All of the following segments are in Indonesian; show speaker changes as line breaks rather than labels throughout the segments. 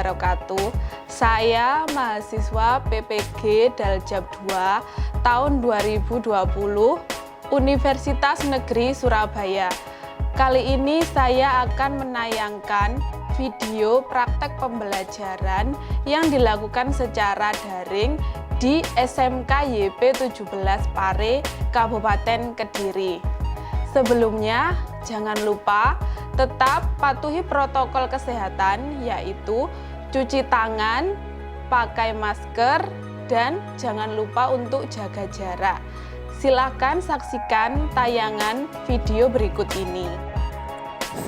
wabarakatuh. Saya mahasiswa PPG Daljab 2 tahun 2020 Universitas Negeri Surabaya. Kali ini saya akan menayangkan video praktek pembelajaran yang dilakukan secara daring di SMK YP 17 Pare, Kabupaten Kediri. Sebelumnya, jangan lupa tetap patuhi protokol kesehatan, yaitu cuci tangan, pakai masker, dan jangan lupa untuk jaga jarak. Silakan saksikan tayangan video berikut ini.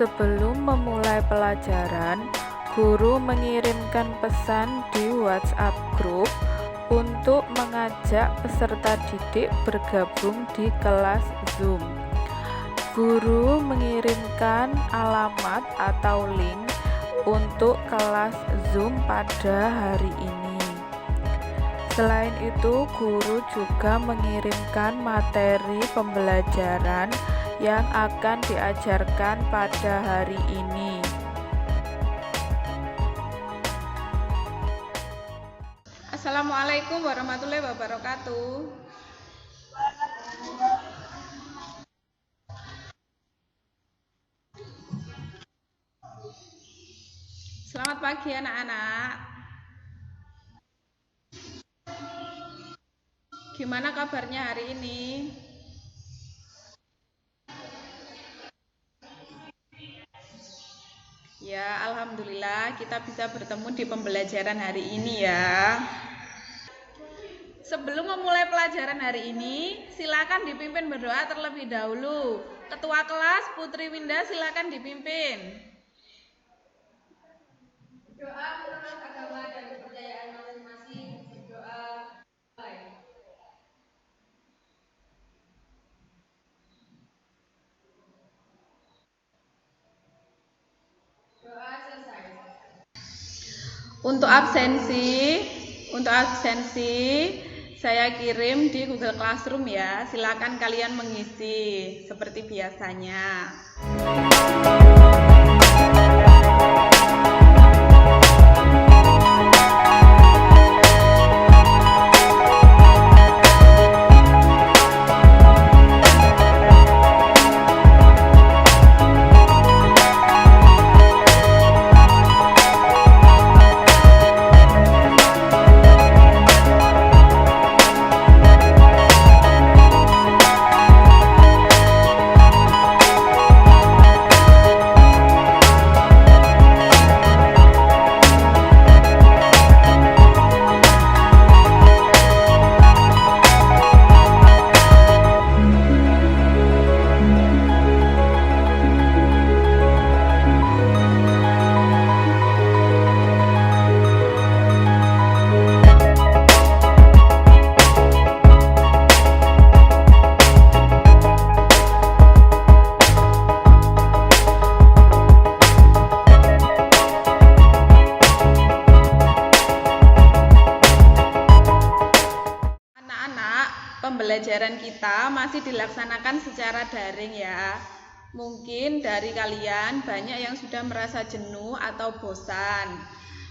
Sebelum memulai pelajaran, guru mengirimkan pesan di WhatsApp Group untuk mengajak peserta didik bergabung di kelas Zoom. Guru mengirimkan alamat atau link untuk kelas Zoom pada hari ini. Selain itu, guru juga mengirimkan materi pembelajaran yang akan diajarkan pada hari ini.
Assalamualaikum warahmatullahi wabarakatuh. Selamat pagi anak-anak. Gimana kabarnya hari ini? Ya, alhamdulillah kita bisa bertemu di pembelajaran hari ini ya. Sebelum memulai pelajaran hari ini, silakan dipimpin berdoa terlebih dahulu. Ketua kelas Putri Winda silakan dipimpin. Doa menurut agama dan kepercayaan masing-masing. Berdoa. Doa selesai. Untuk absensi saya kirim di Google Classroom ya. Silakan kalian mengisi seperti biasanya. Pembelajaran kita masih dilaksanakan secara daring ya. Mungkin dari kalian banyak yang sudah merasa jenuh atau bosan.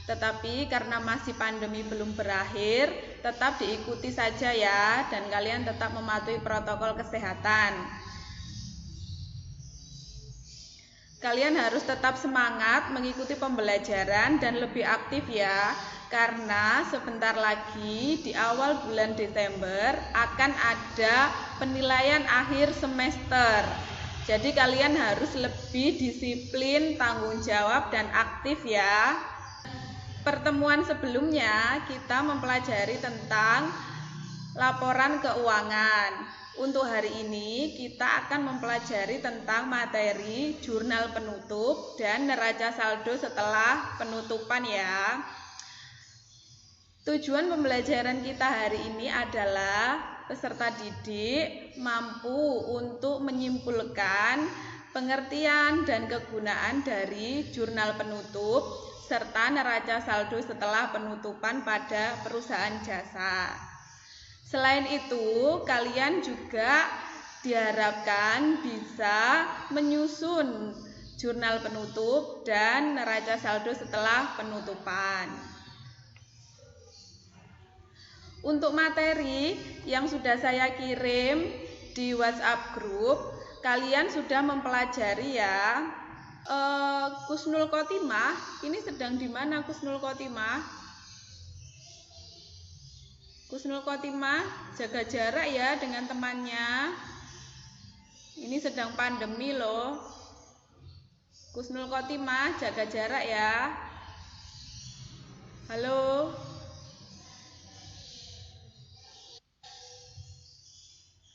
Tetapi karena masih pandemi belum berakhir, tetap diikuti saja ya, dan kalian tetap mematuhi protokol kesehatan. Kalian harus tetap semangat mengikuti pembelajaran dan lebih aktif ya. Karena sebentar lagi di awal bulan Desember akan ada penilaian akhir semester. Jadi kalian harus lebih disiplin, tanggung jawab, dan aktif ya. Pertemuan sebelumnya kita mempelajari tentang laporan keuangan. Untuk hari ini kita akan mempelajari tentang materi jurnal penutup dan neraca saldo setelah penutupan ya. Tujuan pembelajaran kita hari ini adalah peserta didik mampu untuk menyimpulkan pengertian dan kegunaan dari jurnal penutup serta neraca saldo setelah penutupan pada perusahaan jasa. Selain itu, kalian juga diharapkan bisa menyusun jurnal penutup dan neraca saldo setelah penutupan. Untuk materi yang sudah saya kirim di WhatsApp grup, kalian sudah mempelajari ya. Kusnul Khotimah, ini sedang di mana Kusnul Khotimah? Kusnul Khotimah jaga jarak ya dengan temannya. Ini sedang pandemi loh. Kusnul Khotimah jaga jarak ya. Halo.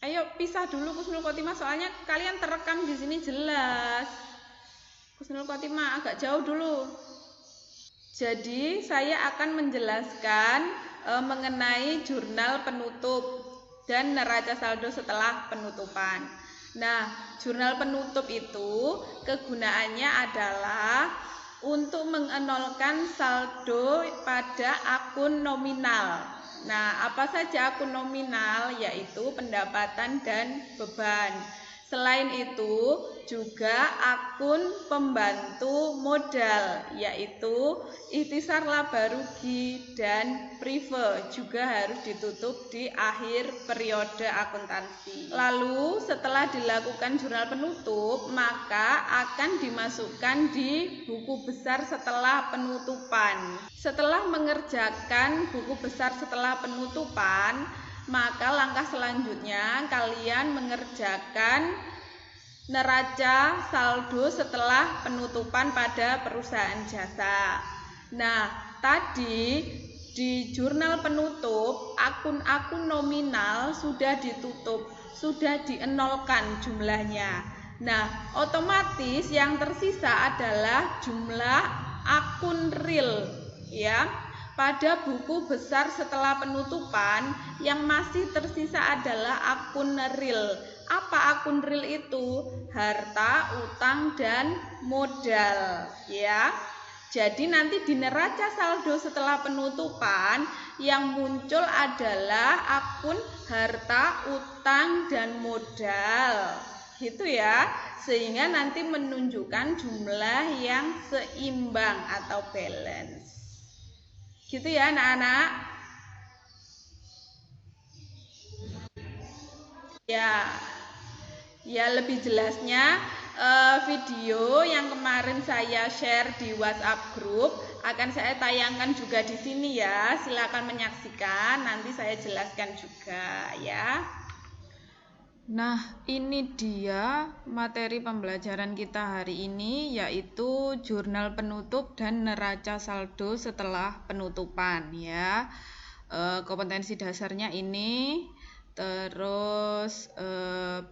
Ayo pisah dulu Kusnul Khotimah, soalnya kalian terekam di sini jelas. Kusnul Khotimah agak jauh dulu. Jadi saya akan menjelaskan mengenai jurnal penutup dan neraca saldo setelah penutupan. Nah, jurnal penutup itu kegunaannya adalah untuk mengenolkan saldo pada akun nominal. Nah, apa saja akun nominal? Yaitu pendapatan dan beban. Selain itu juga akun pembantu modal, yaitu ikhtisar laba rugi dan prive juga harus ditutup di akhir periode akuntansi. Lalu setelah dilakukan jurnal penutup, maka akan dimasukkan di buku besar setelah penutupan. Setelah mengerjakan buku besar setelah penutupan, maka langkah selanjutnya kalian mengerjakan neraca saldo setelah penutupan pada perusahaan jasa. Nah, tadi di jurnal penutup akun-akun nominal sudah ditutup, sudah dienolkan jumlahnya. Nah, otomatis yang tersisa adalah jumlah akun real ya. Pada buku besar setelah penutupan yang masih tersisa adalah akun real. Apa akun real itu? Harta, utang, dan modal ya. Jadi nanti di neraca saldo setelah penutupan yang muncul adalah akun harta, utang, dan modal. Gitu ya. Sehingga nanti menunjukkan jumlah yang seimbang atau balance. Gitu ya anak-anak. Ya lebih jelasnya video yang kemarin saya share di WhatsApp grup akan saya tayangkan juga di sini ya. Silakan menyaksikan, nanti saya jelaskan juga ya.
Nah, ini dia materi pembelajaran kita hari ini, yaitu jurnal penutup dan neraca saldo setelah penutupan ya. Kompetensi dasarnya ini, terus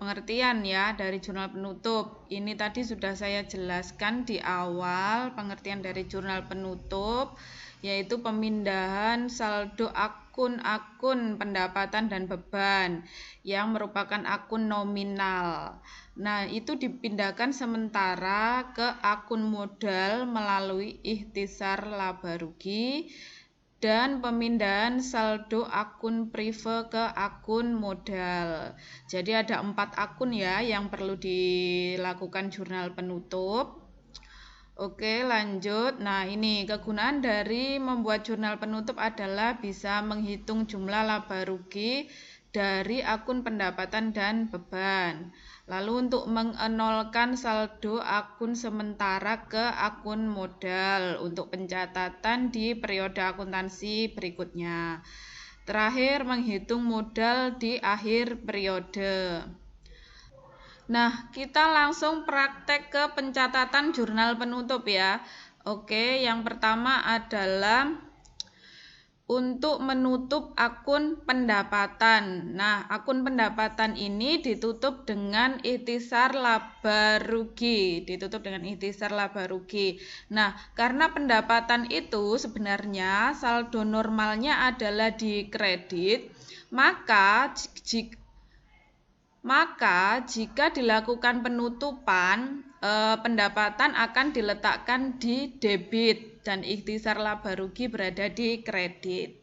pengertian ya dari jurnal penutup. Ini tadi sudah saya jelaskan di awal pengertian dari jurnal penutup, yaitu pemindahan saldo akun-akun pendapatan dan beban yang merupakan akun nominal. Nah, itu dipindahkan sementara ke akun modal melalui ikhtisar laba rugi dan pemindahan saldo akun prive ke akun modal. Jadi ada 4 akun ya yang perlu dilakukan jurnal penutup. Oke, lanjut. Nah, ini kegunaan dari membuat jurnal penutup adalah bisa menghitung jumlah laba rugi dari akun pendapatan dan beban. Lalu untuk mengenolkan saldo akun sementara ke akun modal untuk pencatatan di periode akuntansi berikutnya. Terakhir, menghitung modal di akhir periode. Nah, kita langsung praktek ke pencatatan jurnal penutup ya. Oke, yang pertama adalah untuk menutup akun pendapatan. Nah, akun pendapatan ini ditutup dengan ikhtisar laba rugi. Nah, karena pendapatan itu sebenarnya saldo normalnya adalah di kredit, maka jika dilakukan penutupan, pendapatan akan diletakkan di debit dan ikhtisar laba rugi berada di kredit.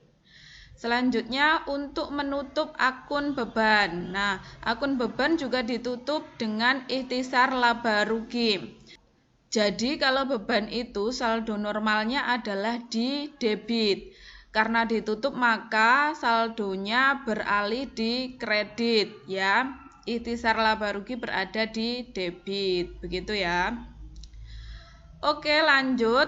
Selanjutnya untuk menutup akun beban. Nah, akun beban juga ditutup dengan ikhtisar laba rugi. Jadi kalau beban itu saldo normalnya adalah di debit. Karena ditutup maka saldonya beralih di kredit ya. Ikhtisar laba rugi berada di debit. Begitu ya. Oke, lanjut.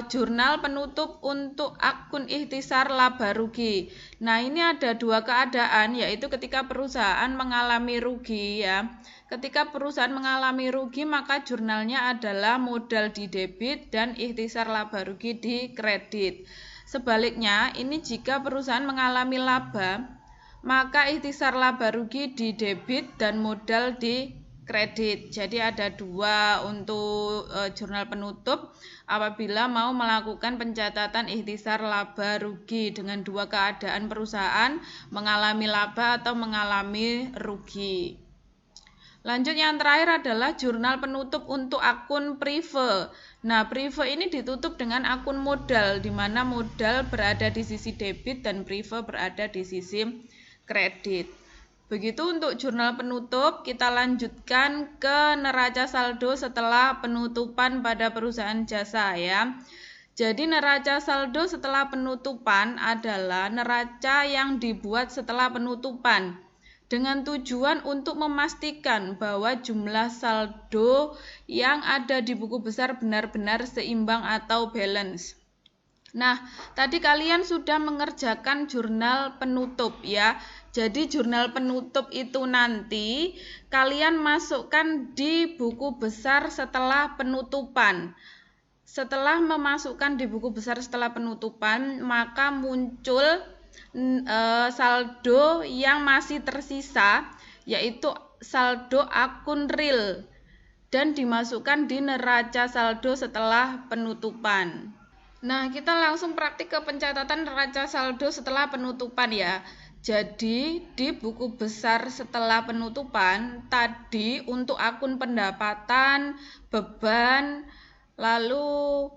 Jurnal penutup untuk akun ikhtisar laba rugi. Nah, ini ada dua keadaan, yaitu ketika perusahaan mengalami rugi ya. Ketika perusahaan mengalami rugi, maka jurnalnya adalah modal di debit dan ikhtisar laba rugi di kredit. Sebaliknya, ini jika perusahaan mengalami laba, maka ikhtisar laba rugi di debit dan modal di kredit. Jadi ada dua untuk jurnal penutup apabila mau melakukan pencatatan ikhtisar laba rugi dengan dua keadaan perusahaan mengalami laba atau mengalami rugi. Lanjut yang terakhir adalah jurnal penutup untuk akun prive. Nah, prive ini ditutup dengan akun modal di mana modal berada di sisi debit dan prive berada di sisi kredit. Begitu untuk jurnal penutup, kita lanjutkan ke neraca saldo setelah penutupan pada perusahaan jasa ya. Jadi neraca saldo setelah penutupan adalah neraca yang dibuat setelah penutupan dengan tujuan untuk memastikan bahwa jumlah saldo yang ada di buku besar benar-benar seimbang atau balance. Nah, tadi kalian sudah mengerjakan jurnal penutup ya. Jadi jurnal penutup itu nanti kalian masukkan di buku besar setelah penutupan. Setelah memasukkan di buku besar setelah penutupan, maka muncul saldo yang masih tersisa, yaitu saldo akun real dan dimasukkan di neraca saldo setelah penutupan. Nah, kita langsung praktik ke pencatatan neraca saldo setelah penutupan ya. Jadi di buku besar setelah penutupan tadi untuk akun pendapatan, beban, lalu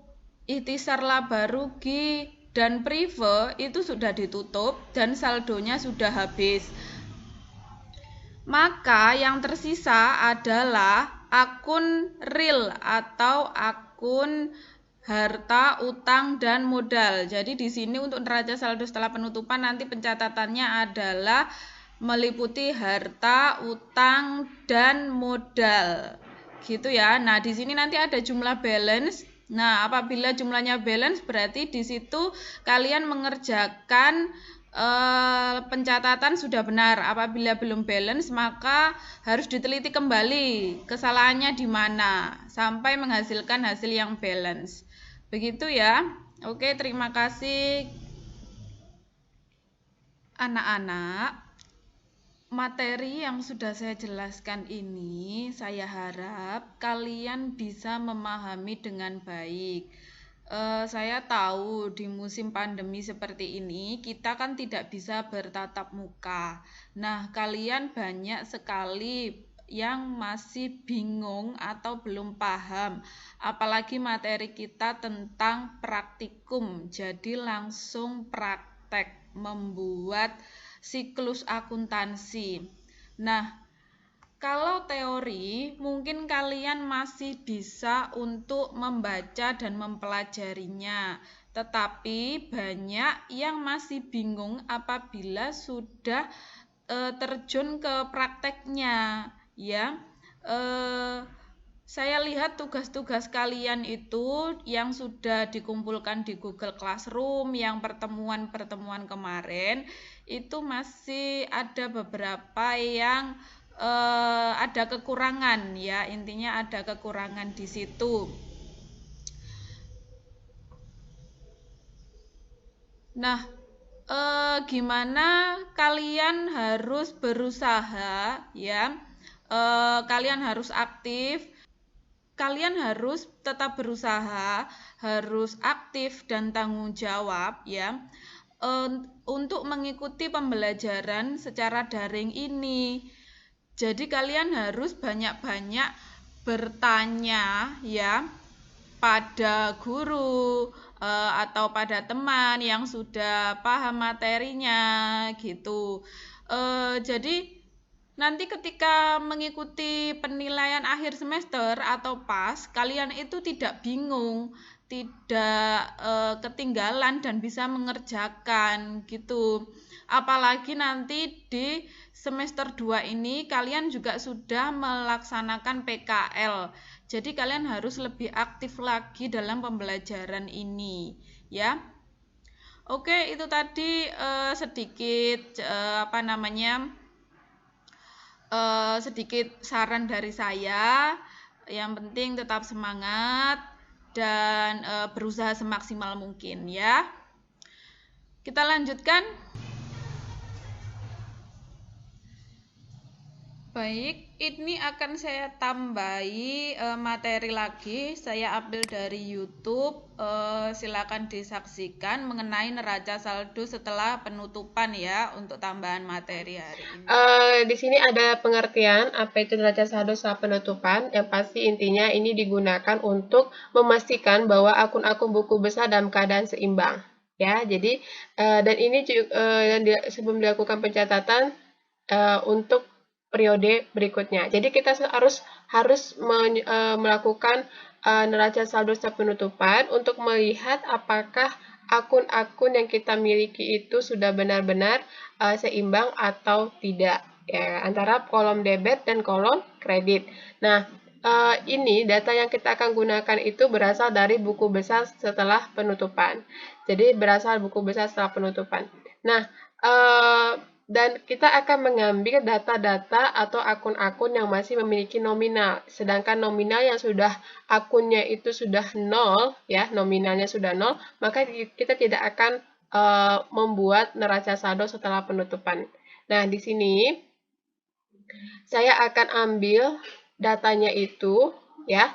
ikhtisar laba rugi dan prive itu sudah ditutup dan saldonya sudah habis. Maka yang tersisa adalah akun real atau akun harta, utang, dan modal. Jadi di sini untuk neraca saldo setelah penutupan nanti pencatatannya adalah meliputi harta, utang, dan modal. Gitu ya. Nah, di sini nanti ada jumlah balance. Nah, apabila jumlahnya balance berarti di situ kalian mengerjakan pencatatan sudah benar. Apabila belum balance maka harus diteliti kembali kesalahannya di mana sampai menghasilkan hasil yang balance. Begitu ya. Oke, terima kasih anak-anak. Materi yang sudah saya jelaskan ini saya harap kalian bisa memahami dengan baik. Saya tahu di musim pandemi seperti ini kita kan tidak bisa bertatap muka. Nah, kalian banyak sekali yang masih bingung atau belum paham, apalagi materi kita tentang praktikum, jadi langsung praktek membuat siklus akuntansi. Nah, kalau teori mungkin kalian masih bisa untuk membaca dan mempelajarinya, tetapi banyak yang masih bingung apabila sudah terjun ke prakteknya ya. Saya lihat tugas-tugas kalian itu yang sudah dikumpulkan di Google Classroom, yang pertemuan-pertemuan kemarin itu masih ada beberapa yang ada kekurangan ya, intinya ada kekurangan di situ. Nah, gimana kalian harus berusaha ya, kalian harus aktif, kalian harus tetap berusaha, harus aktif dan tanggung jawab ya, untuk mengikuti pembelajaran secara daring ini. Jadi kalian harus banyak-banyak bertanya ya pada guru atau pada teman yang sudah paham materinya gitu. Jadi Nanti ketika mengikuti penilaian akhir semester atau PAS, kalian itu tidak bingung, tidak ketinggalan dan bisa mengerjakan gitu. Apalagi nanti di semester 2 ini kalian juga sudah melaksanakan PKL. Jadi kalian harus lebih aktif lagi dalam pembelajaran ini, ya. Oke, itu tadi sedikit sedikit saran dari saya. Yang penting tetap semangat dan berusaha semaksimal mungkin ya. Kita lanjutkan. Baik, ini akan saya tambahi materi lagi. Saya ambil dari YouTube. Silakan disaksikan mengenai neraca saldo setelah penutupan ya untuk tambahan materi hari ini.
Di sini ada pengertian apa itu neraca saldo setelah penutupan. Yang pasti intinya ini digunakan untuk memastikan bahwa akun-akun buku besar dalam keadaan seimbang. Ya, jadi dan ini sebelum dilakukan pencatatan untuk periode berikutnya. Jadi kita harus melakukan neraca saldo setelah penutupan untuk melihat apakah akun-akun yang kita miliki itu sudah benar-benar seimbang atau tidak ya, antara kolom debit dan kolom kredit. Nah, ini data yang kita akan gunakan itu berasal dari buku besar setelah penutupan. Jadi berasal buku besar setelah penutupan. Nah, dan kita akan mengambil data-data atau akun-akun yang masih memiliki nominal. Sedangkan nominal yang sudah akunnya itu sudah nol, ya nominalnya sudah nol, maka kita tidak akan membuat neraca saldo setelah penutupan. Nah, di sini saya akan ambil datanya itu, ya,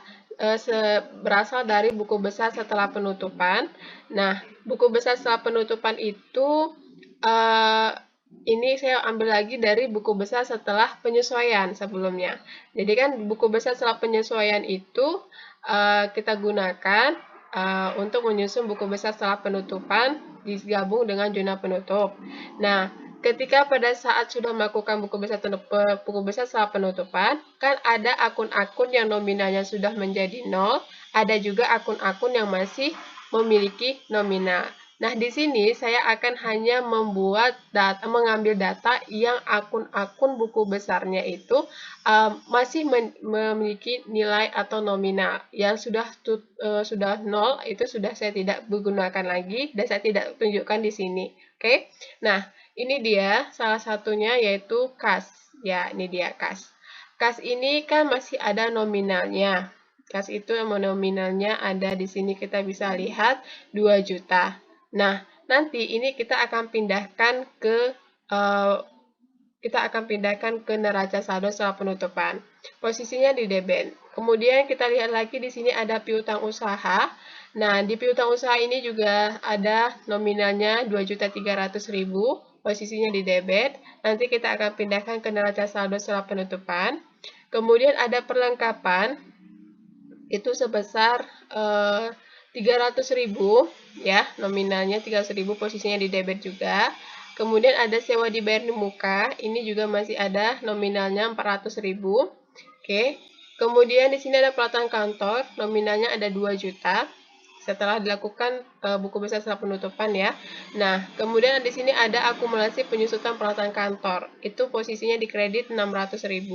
berasal dari buku besar setelah penutupan. Nah, buku besar setelah penutupan itu ini saya ambil lagi dari buku besar setelah penyesuaian sebelumnya. Jadi kan buku besar setelah penyesuaian itu kita gunakan untuk menyusun buku besar setelah penutupan digabung dengan jurnal penutup. Nah, ketika pada saat sudah melakukan buku besar setelah penutupan, kan ada akun-akun yang nominalnya sudah menjadi nol, ada juga akun-akun yang masih memiliki nominal. Nah, di sini saya akan hanya mengambil data yang akun-akun buku besarnya itu masih memiliki nilai atau nominal. Yang sudah nol itu sudah saya tidak gunakan lagi dan saya tidak tunjukkan di sini. Oke. Nah, ini dia salah satunya yaitu kas. Ya, ini dia kas. Kas ini kan masih ada nominalnya. Kas itu yang nominalnya ada di sini kita bisa lihat 2 juta. Nah, nanti ini kita akan pindahkan ke neraca saldo setelah penutupan. Posisinya di debit. Kemudian kita lihat lagi di sini ada piutang usaha. Nah, di piutang usaha ini juga ada nominalnya 2.300.000, posisinya di debit. Nanti kita akan pindahkan ke neraca saldo setelah penutupan. Kemudian ada perlengkapan itu sebesar 300.000 ya, nominalnya 300.000, posisinya di debit juga. Kemudian ada sewa dibayar di muka, ini juga masih ada nominalnya 400.000. Oke. Kemudian di sini ada pelatihan kantor, nominalnya ada 2 juta. Setelah dilakukan buku besar setelah penutupan ya. Nah, kemudian di sini ada akumulasi penyusutan peralatan kantor. Itu posisinya di kredit 600.000.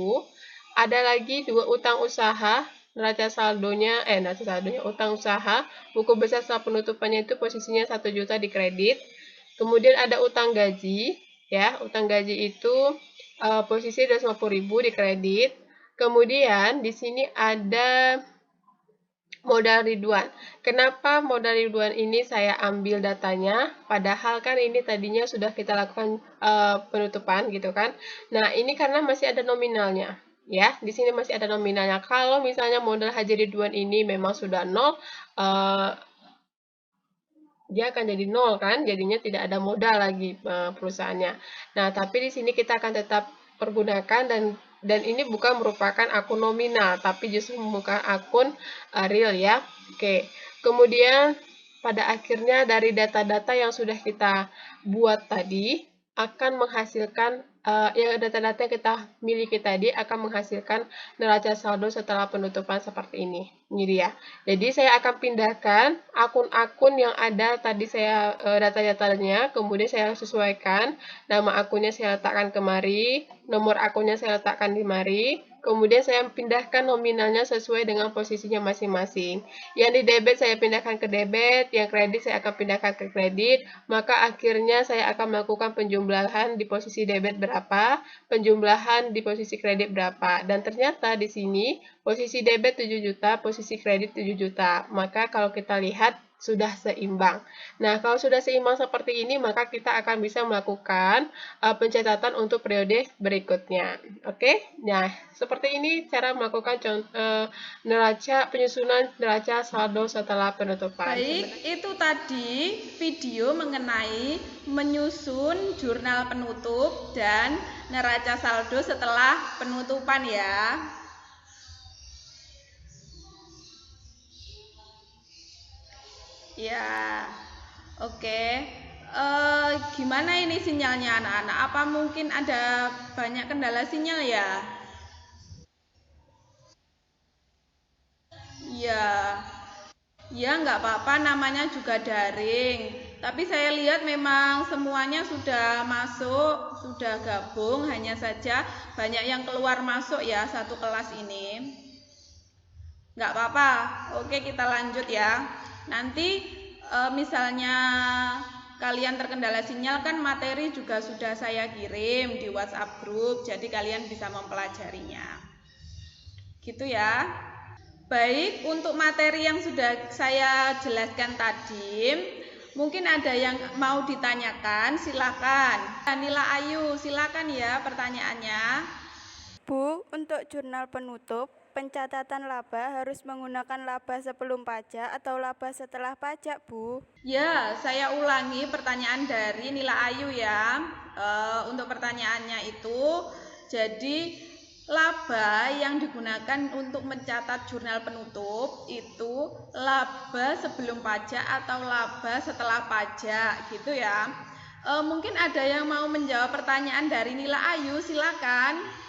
Ada lagi 2 utang usaha. Neraca saldonya utang usaha, buku besar setelah penutupannya itu posisinya 1 juta di kredit. Kemudian ada utang gaji, ya, utang gaji itu posisi 250.000 di kredit. Kemudian di sini ada modal Ridwan. Kenapa modal Ridwan ini saya ambil datanya? Padahal kan ini tadinya sudah kita lakukan penutupan gitu kan. Nah, ini karena masih ada nominalnya. Ya, di sini masih ada nominalnya. Kalau misalnya modal Haji Ridwan ini memang sudah nol, dia akan jadi nol kan, jadinya tidak ada modal lagi perusahaannya. Nah, tapi di sini kita akan tetap pergunakan dan ini bukan merupakan akun nominal, tapi justru bukan akun real ya. Oke, kemudian pada akhirnya dari data-data yang sudah kita buat tadi akan menghasilkan ya data-data yang kita miliki tadi akan menghasilkan neraca saldo setelah penutupan seperti ini. Ini dia. Jadi saya akan pindahkan akun-akun yang ada tadi saya data-datanya, kemudian saya sesuaikan, nama akunnya saya letakkan kemari, nomor akunnya saya letakkan di mari, kemudian saya pindahkan nominalnya sesuai dengan posisinya masing-masing. Yang di debit saya pindahkan ke debit, yang kredit saya akan pindahkan ke kredit, maka akhirnya saya akan melakukan penjumlahan di posisi debit berapa, penjumlahan di posisi kredit berapa. Dan ternyata di sini posisi debit 7 juta, posisi kredit 7 juta. Maka kalau kita lihat sudah seimbang. Nah, kalau sudah seimbang seperti ini, maka kita akan bisa melakukan pencatatan untuk periode berikutnya. Oke? Nah, seperti ini cara melakukan penyusunan neraca saldo setelah penutupan.
Baik, itu tadi video mengenai menyusun jurnal penutup dan neraca saldo setelah penutupan ya. Ya, oke. Gimana ini sinyalnya anak-anak? Apa mungkin ada banyak kendala sinyal ya? Ya nggak apa-apa, namanya juga daring. Tapi saya lihat memang semuanya sudah masuk, sudah gabung, hanya saja banyak yang keluar masuk ya satu kelas ini. Nggak apa-apa, oke kita lanjut ya. Nanti misalnya kalian terkendala sinyal kan materi juga sudah saya kirim di WhatsApp grup, jadi kalian bisa mempelajarinya. Gitu ya. Baik, untuk materi yang sudah saya jelaskan tadi, mungkin ada yang mau ditanyakan, silakan. Nila Ayu, silakan ya pertanyaannya.
Bu, untuk jurnal penutup, pencatatan laba harus menggunakan laba sebelum pajak atau laba setelah pajak, Bu?
Ya, saya ulangi pertanyaan dari Nila Ayu ya. Untuk pertanyaannya itu, jadi laba yang digunakan untuk mencatat jurnal penutup itu laba sebelum pajak atau laba setelah pajak, gitu ya. Mungkin ada yang mau menjawab pertanyaan dari Nila Ayu, silakan.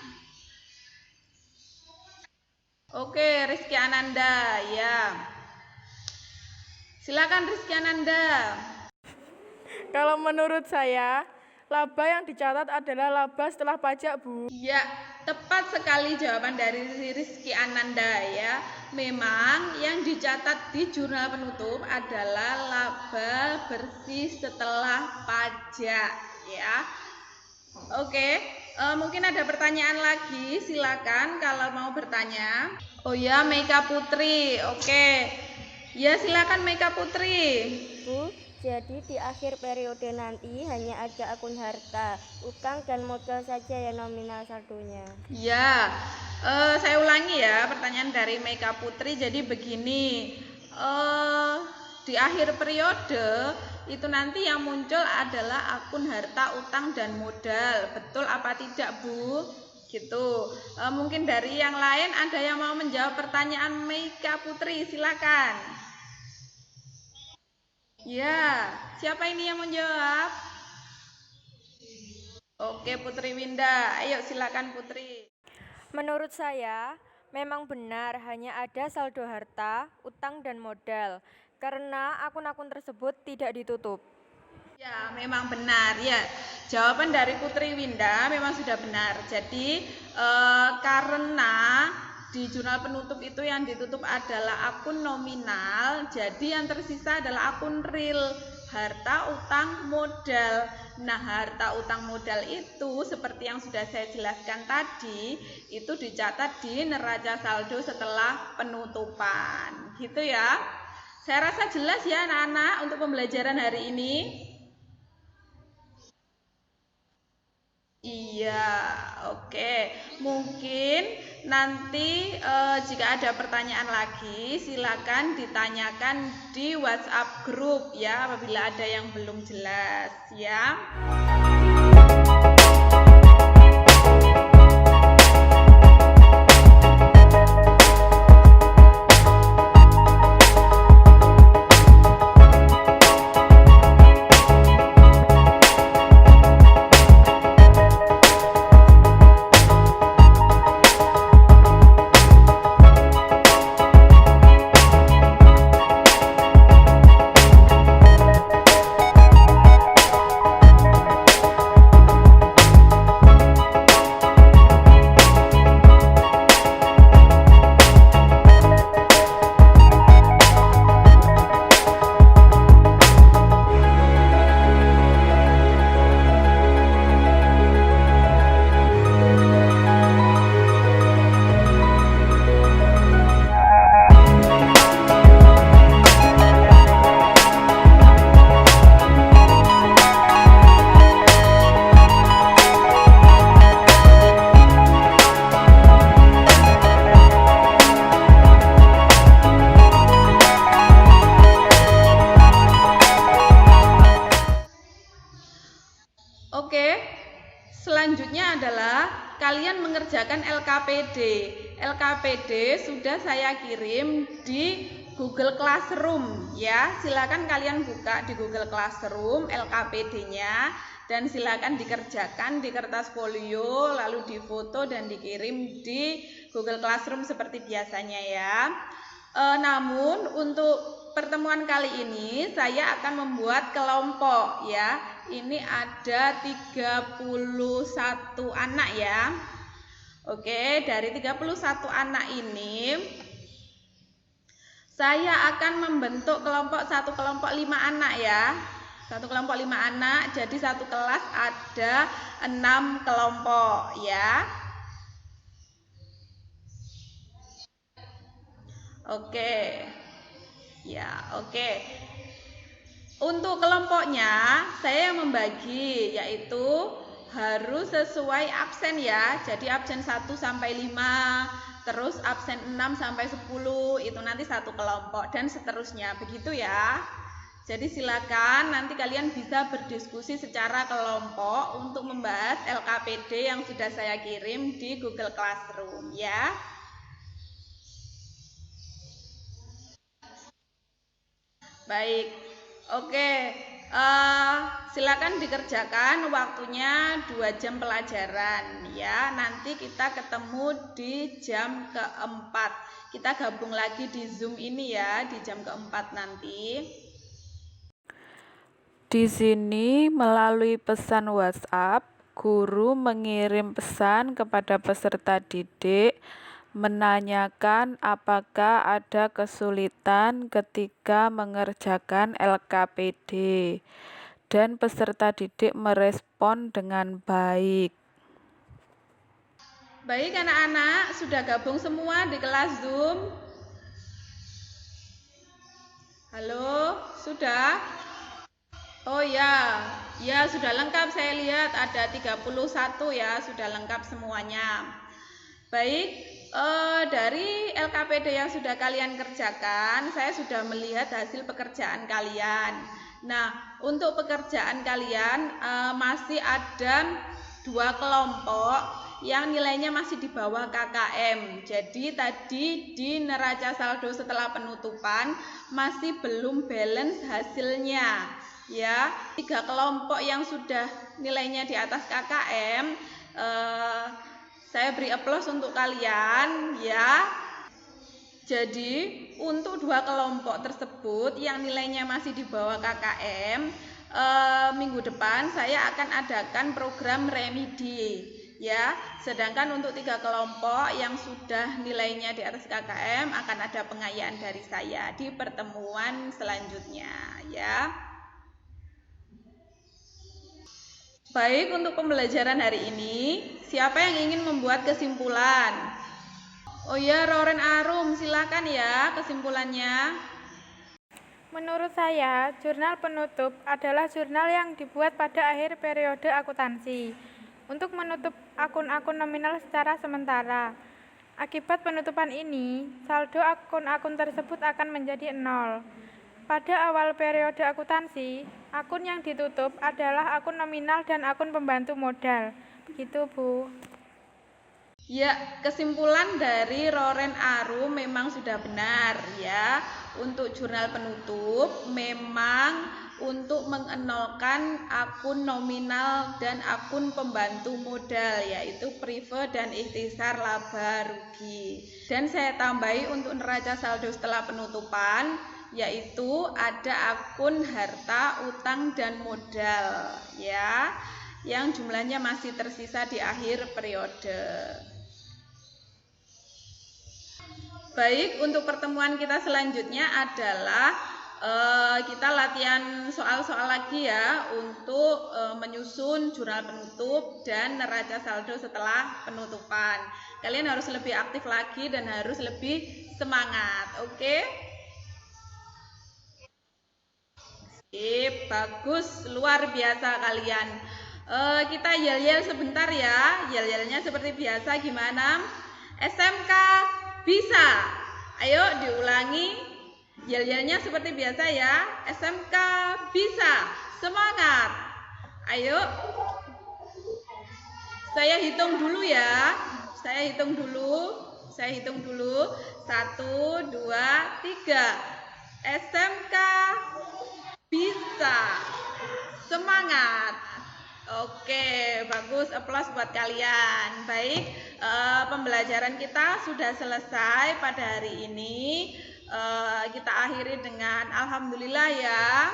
Oke, Rizky Ananda, ya. Silakan Rizky Ananda.
Kalau menurut saya, laba yang dicatat adalah laba setelah pajak, Bu.
Ya, tepat sekali jawaban dari Rizky Ananda ya. Memang yang dicatat di jurnal penutup adalah laba bersih setelah pajak ya. Oke, mungkin ada pertanyaan lagi, silakan kalau mau bertanya. Oh ya, Meika Putri, oke. Ya silakan Meika Putri.
Bu, jadi di akhir periode nanti hanya ada akun harta, utang dan modal saja yang nominal saldonya.
Ya, saya ulangi ya pertanyaan dari Meika Putri. Jadi begini, di akhir periode itu nanti yang muncul adalah akun harta, utang, dan modal. Betul apa tidak, Bu? Gitu. Mungkin dari yang lain ada yang mau menjawab pertanyaan Meika Putri, silakan. Ya, siapa ini yang menjawab? Oke, Putri Winda. Ayo silakan Putri.
Menurut saya, memang benar hanya ada saldo harta, utang, dan modal. Karena akun-akun tersebut tidak ditutup.
Ya, memang benar ya. Jawaban dari Putri Winda memang sudah benar. Jadi karena di jurnal penutup itu yang ditutup adalah akun nominal, jadi yang tersisa adalah akun real, harta, utang, modal. Nah, harta, utang, modal itu seperti yang sudah saya jelaskan tadi, itu dicatat di neraca saldo setelah penutupan. Gitu ya. Saya rasa jelas ya anak-anak untuk pembelajaran hari ini. Iya, oke. Mungkin nanti jika ada pertanyaan lagi silakan ditanyakan di WhatsApp grup ya apabila ada yang belum jelas ya. Oke, selanjutnya adalah kalian mengerjakan LKPD. LKPD sudah saya kirim di Google Classroom ya. Silakan kalian buka di Google Classroom LKPD-nya dan silakan dikerjakan di kertas folio, lalu difoto dan dikirim di Google Classroom seperti biasanya ya. Namun untuk pertemuan kali ini saya akan membuat kelompok ya. Ini ada 31 anak ya. Oke, dari 31 anak ini saya akan membentuk satu kelompok 5 anak ya. Satu kelompok 5 anak, jadi satu kelas ada 6 kelompok ya. Oke. Ya, oke. Untuk kelompoknya saya membagi, yaitu harus sesuai absen ya. Jadi absen 1 sampai 5, terus absen 6 sampai 10, itu nanti satu kelompok dan seterusnya. Begitu ya. Jadi silakan nanti kalian bisa berdiskusi secara kelompok untuk membahas LKPD yang sudah saya kirim di Google Classroom ya. Baik, oke, silakan dikerjakan, waktunya 2 jam pelajaran ya. Nanti kita ketemu di jam keempat. Kita gabung lagi di Zoom ini ya, di jam keempat nanti.
Di sini melalui pesan WhatsApp, guru mengirim pesan kepada peserta didik menanyakan apakah ada kesulitan ketika mengerjakan LKPD dan peserta didik merespon dengan baik.
Baik anak-anak, sudah gabung semua di kelas Zoom? Halo, sudah? Oh ya, ya sudah lengkap, saya lihat ada 31 ya, sudah lengkap semuanya. Baik, dari LKPD yang sudah kalian kerjakan, saya sudah melihat hasil pekerjaan kalian. Nah, untuk pekerjaan kalian masih ada 2 kelompok yang nilainya masih di bawah KKM. Jadi tadi di neraca saldo setelah penutupan masih belum balance hasilnya. Ya, 3 kelompok yang sudah nilainya di atas KKM, saya beri aplaus untuk kalian ya. Jadi untuk 2 kelompok tersebut yang nilainya masih di bawah KKM, minggu depan saya akan adakan program remedi ya. Sedangkan untuk 3 kelompok yang sudah nilainya di atas KKM akan ada pengayaan dari saya di pertemuan selanjutnya ya. Baik, untuk pembelajaran hari ini, siapa yang ingin membuat kesimpulan? Oh ya, Roren Arum, silakan ya kesimpulannya.
Menurut saya, jurnal penutup adalah jurnal yang dibuat pada akhir periode akuntansi untuk menutup akun-akun nominal secara sementara. Akibat penutupan ini, saldo akun-akun tersebut akan menjadi 0. Pada awal periode akuntansi, akun yang ditutup adalah akun nominal dan akun pembantu modal. Begitu, Bu.
Ya, kesimpulan dari Roren Arum memang sudah benar ya. Untuk jurnal penutup memang untuk mengenolkan akun nominal dan akun pembantu modal, yaitu prive dan ikhtisar laba rugi. Dan saya tambahi untuk neraca saldo setelah penutupan, yaitu ada akun harta, utang, dan modal ya, yang jumlahnya masih tersisa di akhir periode. Baik, untuk pertemuan kita selanjutnya adalah kita latihan soal-soal lagi ya untuk menyusun jurnal penutup dan neraca saldo setelah penutupan. Kalian harus lebih aktif lagi dan harus lebih semangat, oke? Bagus, luar biasa kalian. Kita yel-yel sebentar ya. Yel-yelnya seperti biasa gimana? SMK bisa. Ayo diulangi. Yel-yelnya seperti biasa ya. SMK bisa. Semangat. Ayo. Saya hitung dulu ya. Saya hitung dulu. 1, 2, 3. SMK bisa. Semangat. Oke, bagus. Aplaus buat kalian. Baik, pembelajaran kita sudah selesai pada hari ini. Kita akhiri dengan alhamdulillah ya.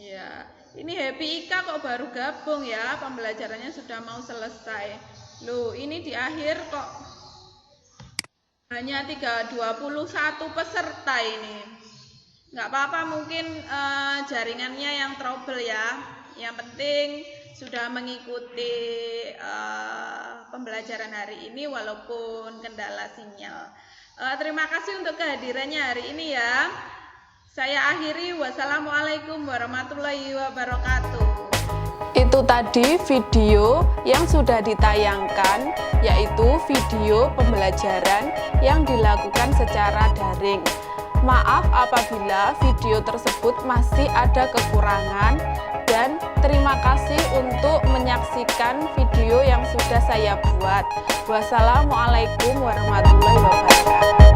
Ya, ini Happy Ika kok baru gabung ya, pembelajarannya sudah mau selesai. Loh, ini di akhir kok hanya 21 peserta ini. Nggak apa-apa, mungkin jaringannya yang trouble ya. Yang penting sudah mengikuti pembelajaran hari ini walaupun kendala sinyal. Terima kasih untuk kehadirannya hari ini ya. Saya akhiri, wassalamualaikum warahmatullahi wabarakatuh.
Itu tadi video yang sudah ditayangkan, yaitu video pembelajaran yang dilakukan secara daring. Maaf apabila video tersebut masih ada kekurangan, dan terima kasih untuk menyaksikan video yang sudah saya buat. Wassalamualaikum warahmatullahi wabarakatuh.